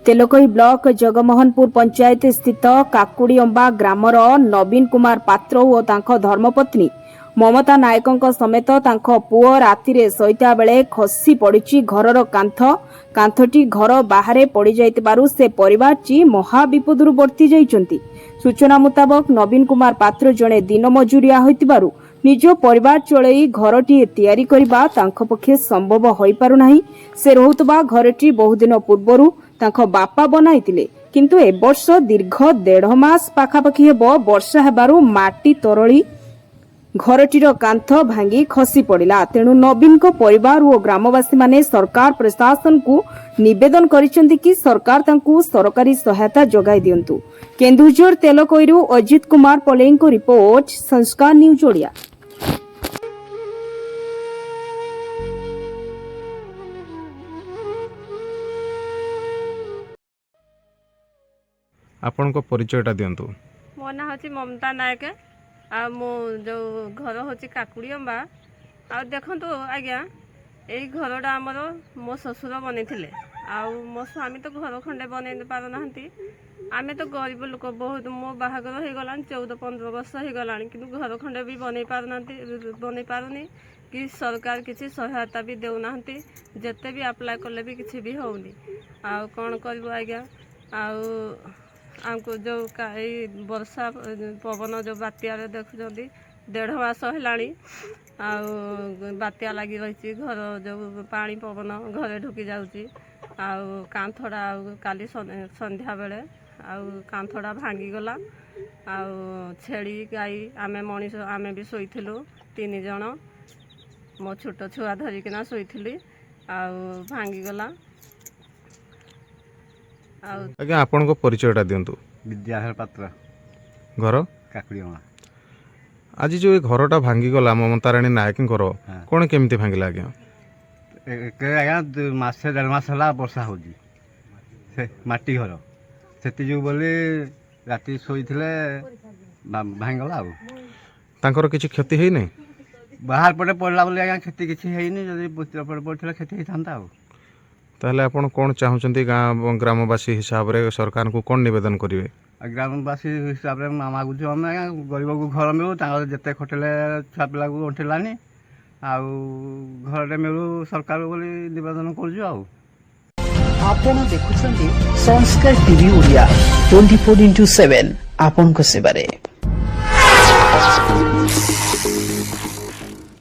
तेलकोई block जगमोहनपुर panchayat स्थित काकुड़ीअंबा grammar नवीन कुमार पात्र और तांको धर्मपत्नी ममता नायकों समेत तांको पुओ राति शोइता बेले खसी पड़ी घरर कांथटी घर बाहर पड़ जाइतिबारु से परिवारटी महाविपदरु वर्ती जाइछन्ति। सूचना मुताबक नवीन कुमार पात्र जड़े दिन मजुरिया होइतिबारु निज परिवार चलई घरटी तैयारी करबा तांको पक्षे संभव होई पारु नाही। से रहुतबा घरटी बहुदिन पूर्वरु तांको बापा बनाइतिले, किंतु ए वर्ष दीर्घ 1.5 मास पाखापाखि हेबो वर्षा हेबारु माटी तरळी घरटीर कांथ भांगी खसी पड़िला। तेणु नवीन को परिवार और ग्रामवासी माने सरकार प्रशासन को निवेदन करिसेंति कि सरकार तांकु सरकारी सहायता जोगाई दियंतु। केन्दुझर तेलकोईरु अजित कुमार पलेई को रिपोर्ट, संस्कार न्यूज ओडिया। आपन को परिचयटा दियंतु। मो ना हची ममता नायक आ मो जो घर हची काकुड़ीअंबा आ देखंतु आज्ञा एई घरटा हमर मो ससुर बनैथिले आ मो स्वामी तो घर खंडे बनै पार नाहंती। आमे तो गरीब लोक बहुत मो बाहागर हो गलान 14-15 वर्ष हो गलान किंतु घर खंडे भी बनै पार नाहंती बनै पारुनी कि सरकार किसी सहायता भी देउ नाहंती। जते भी अप्लाई करले भी किसी भी होउनी आ कोन करबो आज्ञा आ आमको जो वर्षा पवन जो बात्यार देखुं 1.5 मास है बात्या लगी रही घर जो पानी पवन घरे ढुकी जाऊँगी कांथड़ा काली संध्या बेले कांथड़ा भांगीगला छेड़ी गाई आमे मनीष आमे भी शोइथिलु 3 जन मो छोट छुआ धरिकिना शोइथिली भांगीगला। आज्ञा आपन को परिचयटा दियंतु। विद्याधर पात्र घर काकुड़ीअंबा। आज जो घरटा भांगी गला ममता राणी नायक घर कौन केमती भांगिला आज्ञा? आज्ञा मासे 1.5 मास है वर्षा हो माटी घर से जो बोली राति शोइथिले भांगला तांकर किछि क्षति है नहीं बाहर पटे पड़ला बोली आज्ञा क्षति किछि हेइनी जदि पुत्र पटे पड़थिला क्षति हेइथांता ताहले आपण कोन चाहुचंती गाँ ग्रामवासी हिसाब रे सरकार को कोन निवेदन करिवे? ग्रामवासी हिसाब रे मागुछ हम गरीब को घर मिलू जिते खटेले छुआ पिला को उठेलानी घर मिलू सरकार बोली निवेदन करूँ। आपण देखुछंती संस्कार टीवी ओडिया 24/7 आपण को सेबारे।